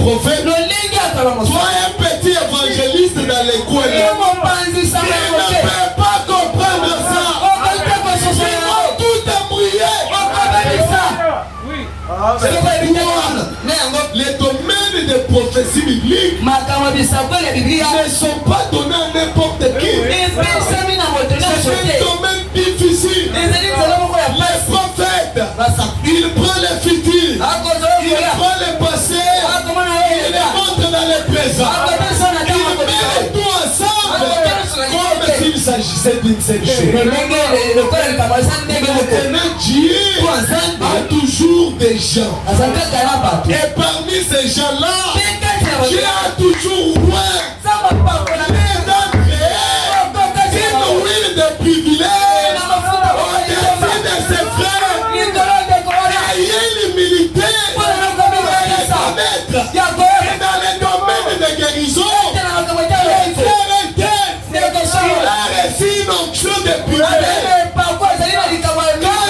prophète, toi un petit évangéliste dans les coins, tu ne peux pas comprendre ça. Sinon tout est mouillé. Les domaines de prophétie biblique ne sont pas donnés à n'importe qui. C'est un domaine difficile. Les prophètes, ils prennent le futur, ils prennent le passé, ils les montrent dans le présent. Ils mettent tout ensemble comme s'il s'agissait d'une seule chose. Maintenant, Dieu a toujours des gens. Et parmi ces gens-là, Dieu a toujours ouvert les dents créées, une huile de privilège au-dessus de ses frères. Ayez l'humilité de mettre dans les domaines de guérison. Il a reçu une onction de privilège. Quand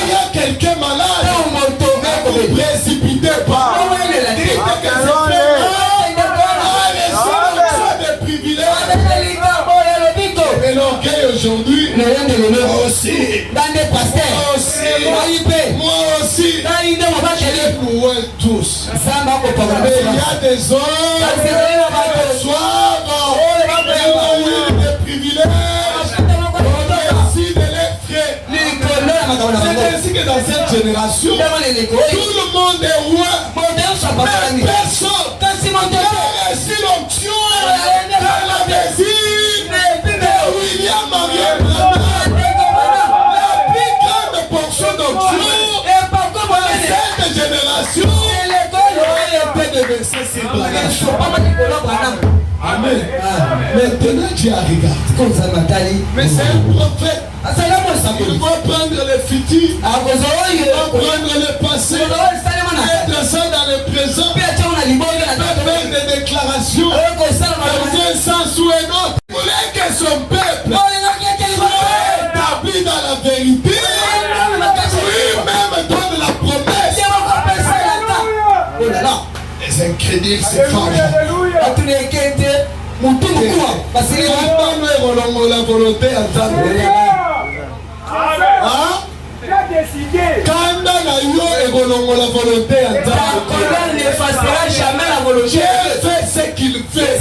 il y a quelqu'un malade, ne vous précipitez pas. Et l'orgueil aujourd'hui, moi aussi, moi aussi, je les louais tous. Mais il y a des hommes qui reçoivent des privilèges, merci de les frais. C'est ainsi que dans cette génération, tout le monde est roi, mais personne n'a reçu l'onction dans la désir de William Marion. La plus grande portion d'onction de cette génération était de verser sur Branham. Amen. Maintenant Dieu regarde. Mais c'est un prophète. Il va prendre le futur, il va prendre le passé, mettre ça dans le présent, faire des déclarations dans un sens ou un autre. Vous voulez que son peuple soit établi dans la vérité, lui-même donne la promesse. Oh là là, les incrédules se fâchent. La volonté quand la volonté n'effacera jamais la volonté. Dieu fait ce qu'il fait.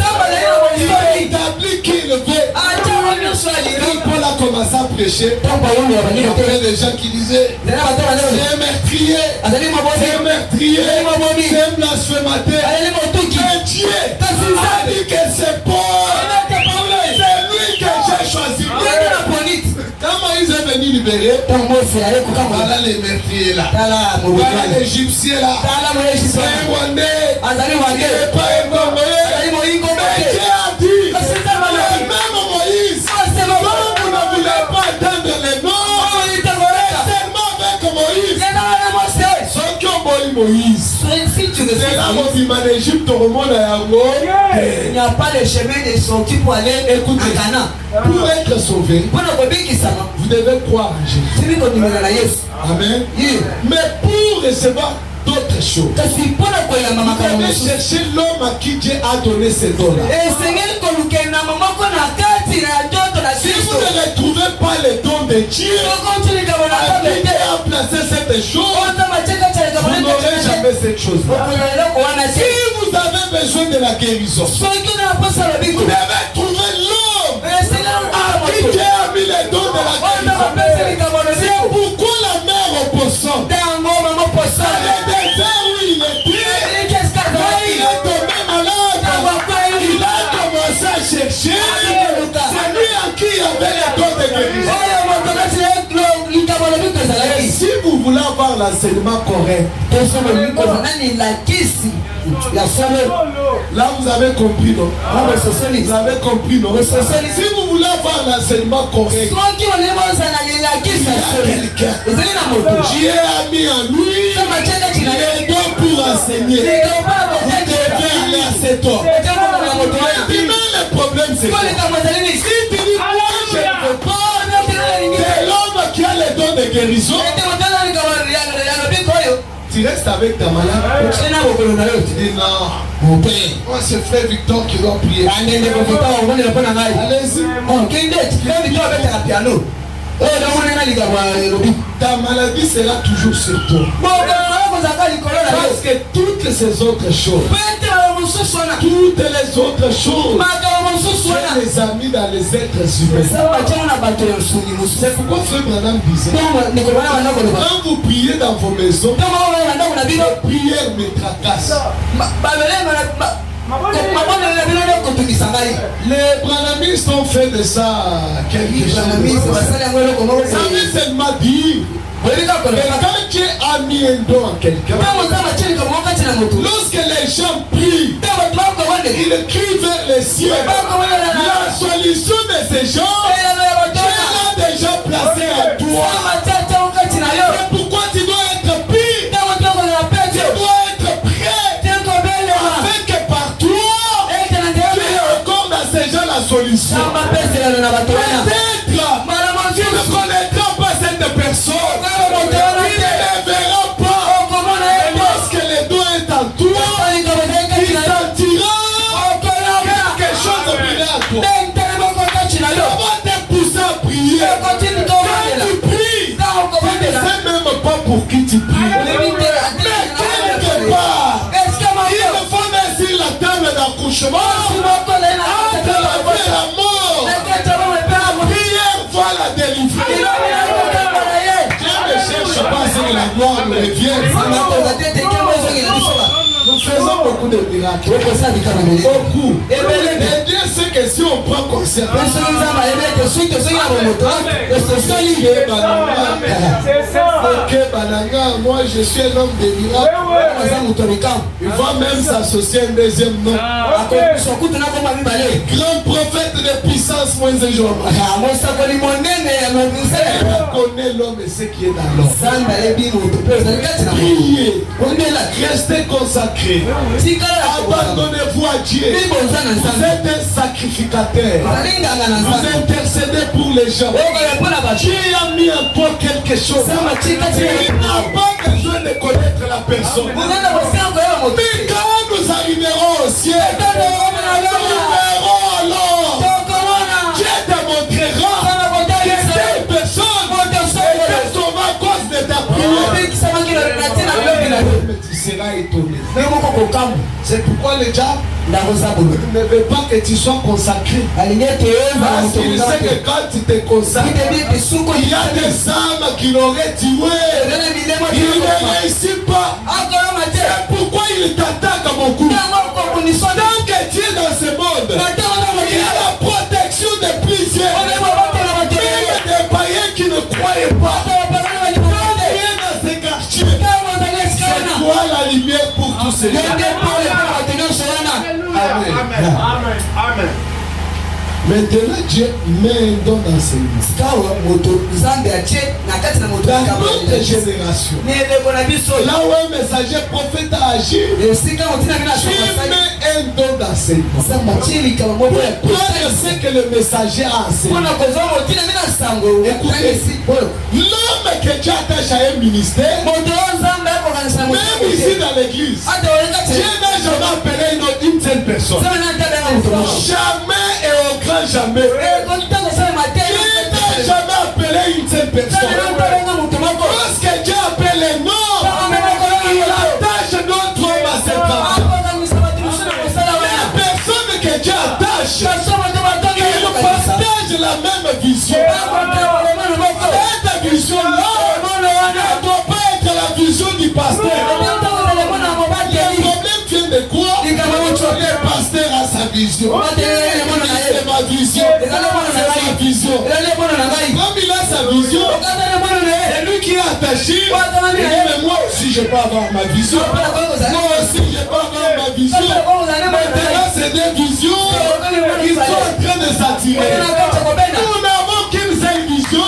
Il établit qu'il fait. Quand Paul a commencé à prêcher, il y avait des gens qui disaient c'est un meurtrier, c'est un meurtrier, c'est un blasphémateur. Mais Dieu a dit que c'est Paul, c'est lui que j'ai choisi. Quand Moïse est venu libérer, voilà les meurtriers là, voilà l'Égyptien là, c'est un Rwandais, il n'est pas un Congolais. Mais Dieu a dit, le même Moïse, comme vous ne voulez pas attendre les noms, tellement avec Moïse, ceux qui ont boyé Moïse, c'est là où il m'a en Égypte, au monde à Yango. Il n'y a pas de chemin de sortie pour aller à Ghana. Pour être sauvé, vous devez croire en Jésus. Amen. Mais pour recevoir d'autres choses, vous devez chercher l'homme à qui Dieu a donné ces dons-là. Si vous ne retrouvez pas les dons de Dieu, à qui Dieu a placé cette chose, vous n'aurez jamais cette chose-là. Si vous avez besoin de la guérison, vous devez trouver l'homme à qui Dieu a mis les dons de la guérison. C'est pourquoi la mère opposante, dans le désert où il était, quand il est tombé malade, il a commencé à chercher. C'est lui à qui il avait les dons de guérison. Si vous voulez avoir l'enseignement correct, là vous avez compris, non? Vous avez compris, non? Si vous voulez avoir l'enseignement correct, il y a quelqu'un. Dieu a mis en lui les dons pour enseigner. Vous devez aller à cet homme. Maintenant le problème c'est quoi? Si tu dis moi je ne veux pas, c'est l'homme qui a les dons de guérison. Tu restes avec ta malade. Tu dis non. Moi, c'est frère Victor qui doit prier. Allez-y. Ta maladie sera toujours sur toi. Parce que toutes ces autres choses, toutes les autres choses, sont les amis dans les êtres humains. C'est pourquoi Frère Branham disait, quand vous priez dans vos maisons, la prière me tracasse. Les branhamistes ont fait de ça quelque chose. Ça veut seulement dire que quand tu as mis un don à quelqu'un, lorsque les gens prient, ils crient vers les cieux. La solution de ces gens, Dieu l'a déjà placée à toi. C'est pourquoi tu dois être pire. Tu dois être prêt. Afin que par toi, tu aies encore dans ces gens la solution. Peut-être, tu ne connaîtras pas cette personne. Tu ne les verras pas. Lorsque le don est en toi, il sentira quelque chose de bien à toi. Ça va te pousser à prier. Quand tu pries, tu ne sais même pas pour qui tu pries. Mais quelque part, il me faut laisser la table d'accouchement entre la vie et la mort. Prière va la délivrer. Dieu ne cherche pas ce que la gloire nous revienne. Nous faisons beaucoup de miracles. Beaucoup. Et Dieu sait que si on prend conscience, moi je suis un homme de miracles. Il va même s'associer à un deuxième nom. Grand prophète de puissance, moins un jour. Il connaît l'homme et ce qui est dans l'homme. Priez. Restez consacrés. Abandonnez-vous à Dieu. Vous êtes un sacrificateur. Vous intercédez pour les gens. Dieu a mis en toi quelque chose. Tu n'as pas besoin de connaître la personne. Mais quand nous arriverons au ciel, nous verrons alors. Dieu te montrera que cette personne est sauvée à cause de ta prière. Mais tu seras étonné. C'est pourquoi le diable ne veut pas que tu sois consacré. Parce qu'il sait que quand tu te consacres, il y a des âmes qui l'auraient tué. Il ne réussit pas. C'est pourquoi il t'attaque beaucoup. Tant que tu es dans ce monde, il y a la protection de plusieurs. Même des païens qui ne croyaient pas. C'est toi la lumière pour tous ces gens. Amen. Amen. Maintenant, Dieu met un don dans ses mains. Dans notre génération, là où un messager prophète a agi, Dieu met un don dans ses mains. Pour prendre ce que le messager a enseigné. Écoutez, l'homme que Dieu attache à un ministère, même ici dans l'église, Dieu n'a jamais appelé une seule personne. Jamais et au grand jamais. Dieu n'a jamais appelé une seule personne. Lorsque Dieu appelle un homme, il attache notre homme à ses travail. La personne que Dieu attache, il partage la même vision. Cette vision-là ne doit pas être la vision du pasteur. Le problème vient de quoi? Le pasteur a sa vision. C'est ma vision. C'est ma vision. Comme il a sa vision, c'est lui qui est attaché. Il dit, mais moi aussi je peux avoir ma vision. Moi aussi je peux avoir ma vision. Maintenant c'est des visions qui sont en train de s'attirer. Nous n'avons qu'une seule vision.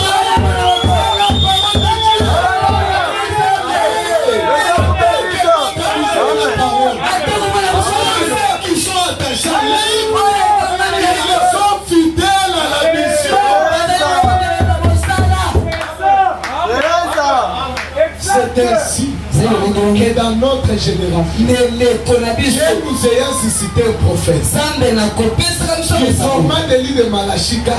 C'est ainsi que que dans notre génération, Dieu nous ayant suscité un prophète qui forma des livres de Malachika,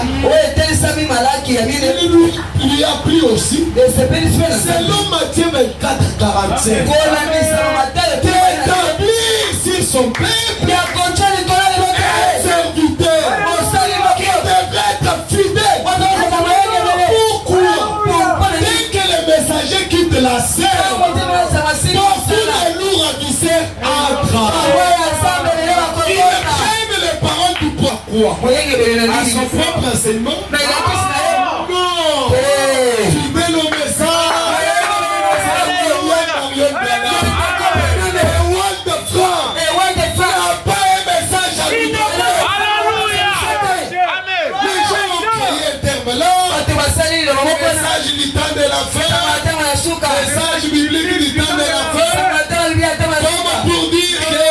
il lui a pris aussi, selon Matthieu 24-45, d'établir sur son peuple un serviteur qui devrait être fidèle. Pourquoi? Dès que le messager quitte la scène, tous les lourds adversaires entrent. Ils prennent les paroles du pourquoi. À son propre enseignement. Non. Fidèle au message. Message du temps de la fin, message biblique du temps de la fin, comme pour dire que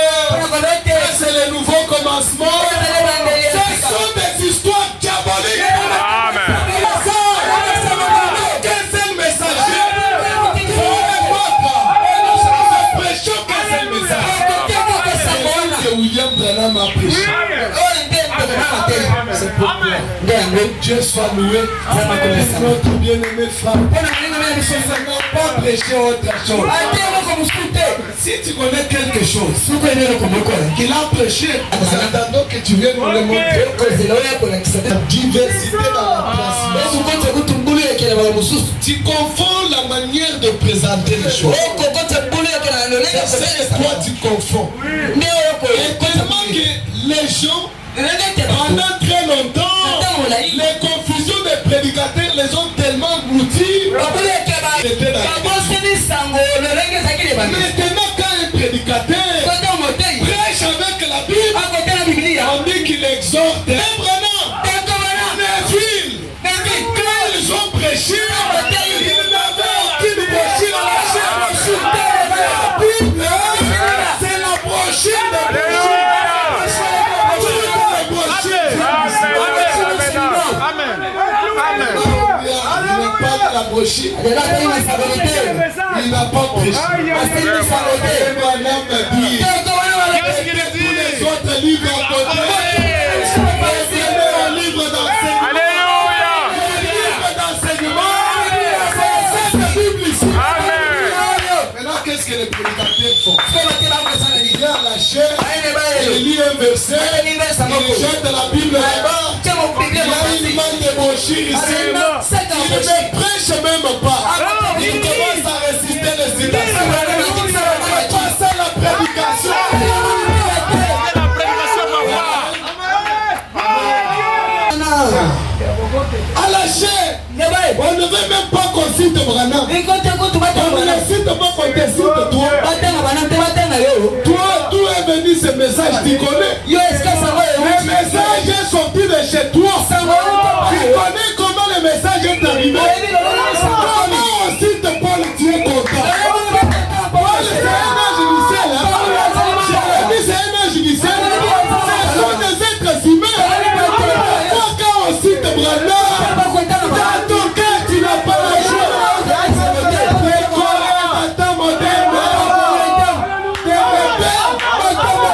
c'est le nouveau commencement. Ce sont des histoires diaboliques. Quel c'est le messager? Prêchons quel c'est le message? Que William Branham a prêché. C'est pourquoi Dieu soit loué. Notre bien-aimé frère, n'a pas prêché autre chose. Si tu connais quelque chose qu'il a prêché, nous attendons que tu viennes nous le montrer. Diversité dans la place. Tu confonds la manière de présenter les choses. C'est toi tu confonds. Et tellement que les gens, pendant très longtemps, les confusions des prédicateurs les ont tellement engloutis. Maintenant, quand un prédicateur prêche avec la Bible, on dit qu'il exhorte. Neville, quand ils ont prêché, ils n'avaient aucune brochure à la chair. La Bible, c'est la brochure de brochure. La brochure. Il n'a pas prêché. Qu'est-ce qu'il dit? Tous les autres livres à côté. Un livre d'enseignement. Alléluia. Un livre d'enseignement. C'est la Bible ici. Maintenant, qu'est-ce que les prédicateurs font? Il vient à la chair, il lit un verset, il jette la Bible là-bas. Il y a une manne de brochures ici. Il ne prêche même pas. Il commence à résister les citations. Pas ça la prédication. À la chair, on ne veut même pas qu'on cite Branham. On ne cite pas qu'on te cite toi. Toi, d'où est venu ce message? Tu connais? Le message est sorti de chez toi. Tu connais comment le message est arrivé? Comment on cite Paul? Tu es content? Paul, c'est un ange initial. C'est un ange initial. Ce sont des êtres humains. Pourquoi quand on cite Branham, dans ton cœur, tu n'as pas le choix? Les Coréens, attends, moderne.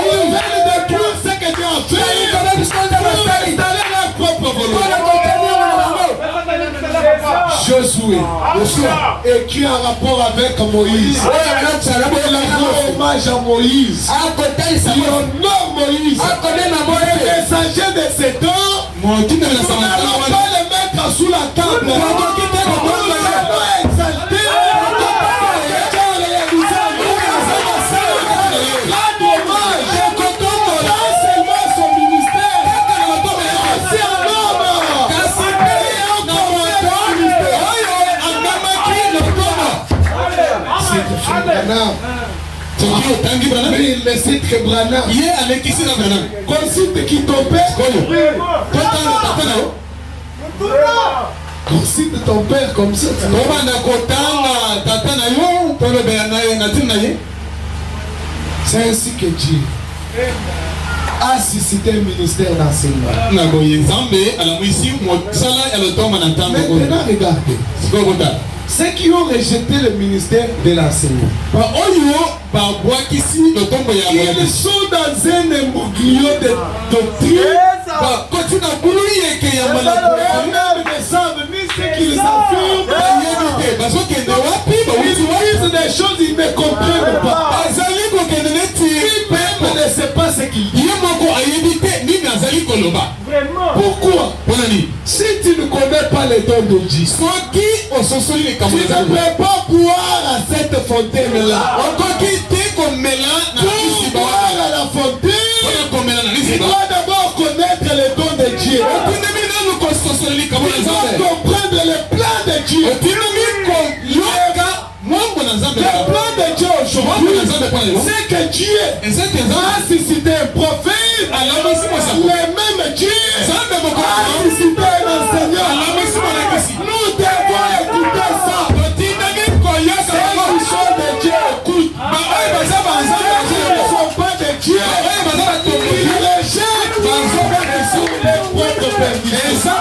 Ils veulent détruire ce que tu as fait pour installer leur propre volonté. Josué écrit en rapport avec Moïse. Il rend hommage à Moïse. Il honore Moïse. Le messager de ces temps, nous n'allons pas le mettre sous la table. Nous allons exalter. Mais il ne cite que Branham. Qu'on cite qui ton père. Qu'on cite ton père comme ça. C'est ainsi que Dieu a suscité un ministère d'enseignement. Maintenant regardez. Ceux qui ont rejeté le ministère de l'enseignement, ils sont dans un imbroglio de doctrine. Même ne savent ni ce qu'ils affirment. Ils disent des choses, ils ne comprennent pas. Ils-mêmes ne savent pas ce qu'ils disent. Pourquoi? Si tu ne connais pas les dons de Dieu, tu ne peux pas boire à cette fontaine-là. Pour boire à la fontaine, tu dois d'abord connaître les dons de Dieu. Tu dois comprendre le plan de Dieu. Le plan de Dieu aujourd'hui, c'est que Dieu a suscité un prophète, le même Dieu a suscité un enseignant. Nous devons écouter ça. C'est une chose de Dieu. Écoute, ils ne sont pas de Dieu. Ils rejettent les points de perdition.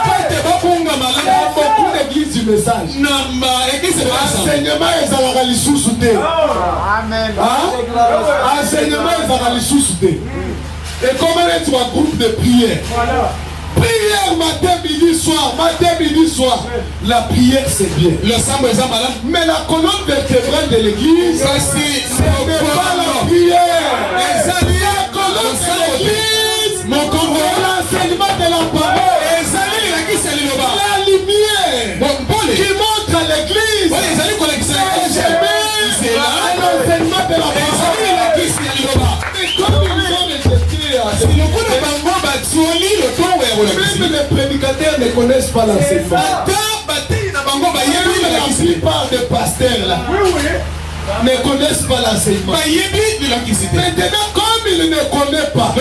Beaucoup d'églises du message. Enseignement est à la lisusu te. Amen. Enseignement est à la lisusu te. Et comment est-ce un groupe de prière? Prière matin, midi, soir. Matin, midi, soir. La prière, c'est bien. Mais la colonne vertébrale de l'église, ce n'est pas la prière. La colonne de l'église, l'enseignement de la parole. La lumière qui montre à l'église, c'est l'enseignement de la parole. Mais comme ils ont rejeté, même les prédicateurs ne connaissent pas l'enseignement. La plupart des pasteurs là ne connaissent pas l'enseignement. Maintenant, comme ils ne connaissent pas,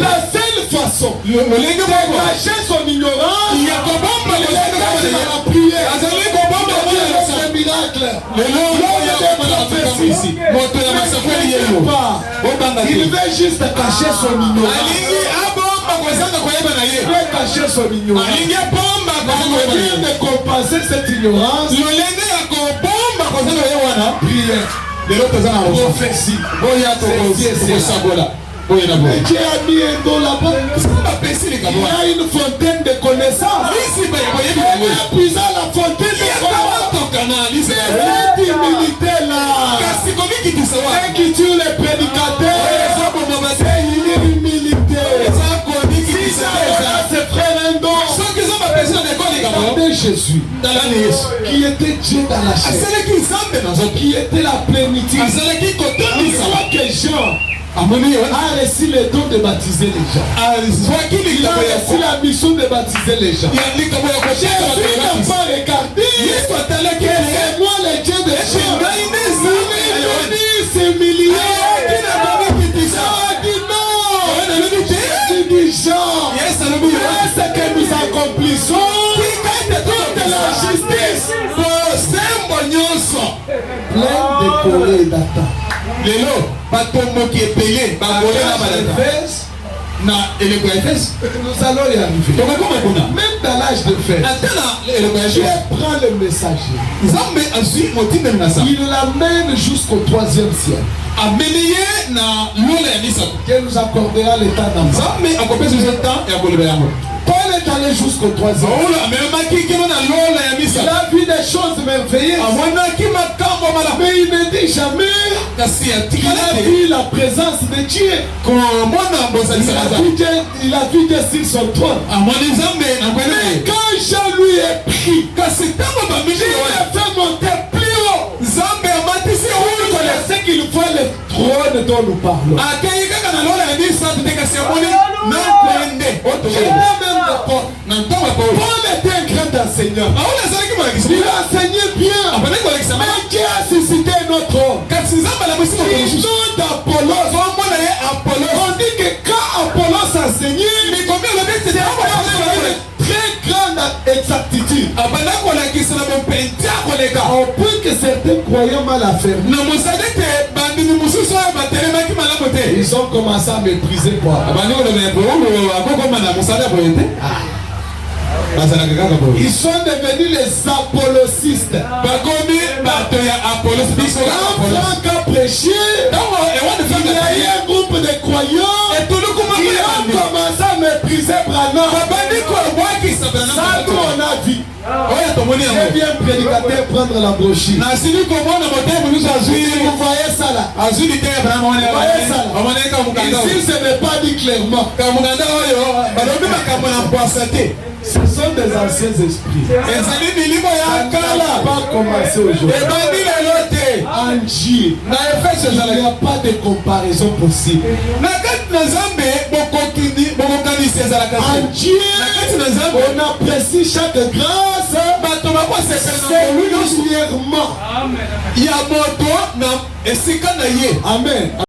la seule façon de cacher son ignorance, c'est la prière. C'est un miracle. Il veut juste cacher son ignorance. Il veut cacher son ignorance. Il veut compenser cette ignorance. Prière. Prophétie. Dieu a mis un dos là-bas. Il y a une fontaine de connaissances. Il a puisé la fontaine de connaissances. Cette humilité-là, et qui tue les prédicateurs, c'est une humilité. Si ça c'est frère un don. Regardez Jésus, qui était Dieu dans la chair, qui était la plénitude. Une fois que Jean a reçu le don de baptiser les gens, il a reçu la mission de baptiser les gens. Jésus n'a pas regardé c'est moi le Dieu de Dieu. Il est venu s'humilier. Il a dit non. Il dit Jean, ce que nous accomplissons, toute la justice, plein de colère d'attente. Nous allons y arriver. Même dans l'âge de fer, Dieu prend le messager. Il l'amène jusqu'au 3e ciel. Dieu nous accordera le temps d'enfant. Paul est allé jusqu'au 3e. Il a vu des choses merveilleuses. Mais il ne dit jamais qu'il a vu la présence de Dieu. Il a vu Dieu sur son trône. Mais quand Jean lui est pris, il a fait monter plus haut. C'est qu'il voit le trône dont nous parlons. Paul était un grand enseignant. Il enseignait bien. Mais Dieu a suscité notre homme. Le nom d'Apollos. On dit que quand Apollos enseignait, c'était une très grande exactitude. Au point que certains croyants mal affermis, ils ont commencé à mépriser quoi. Ils sont devenus les apollocistes. Quand Franck a prêché, il y a eu un groupe de croyants qui ont commencé à mépriser Branham. Ça, nous, on a vu. J'ai vu un prédicateur prendre la brochure. Vous voyez ça là? Vous voyez ça là? Ici, ce n'est pas dit clairement. Ce sont des anciens esprits. Ça n'a pas commencé aujourd'hui. En Dieu, il n'y a pas de comparaison possible. En Dieu, on apprécie chaque grâce singulièrement. Amen.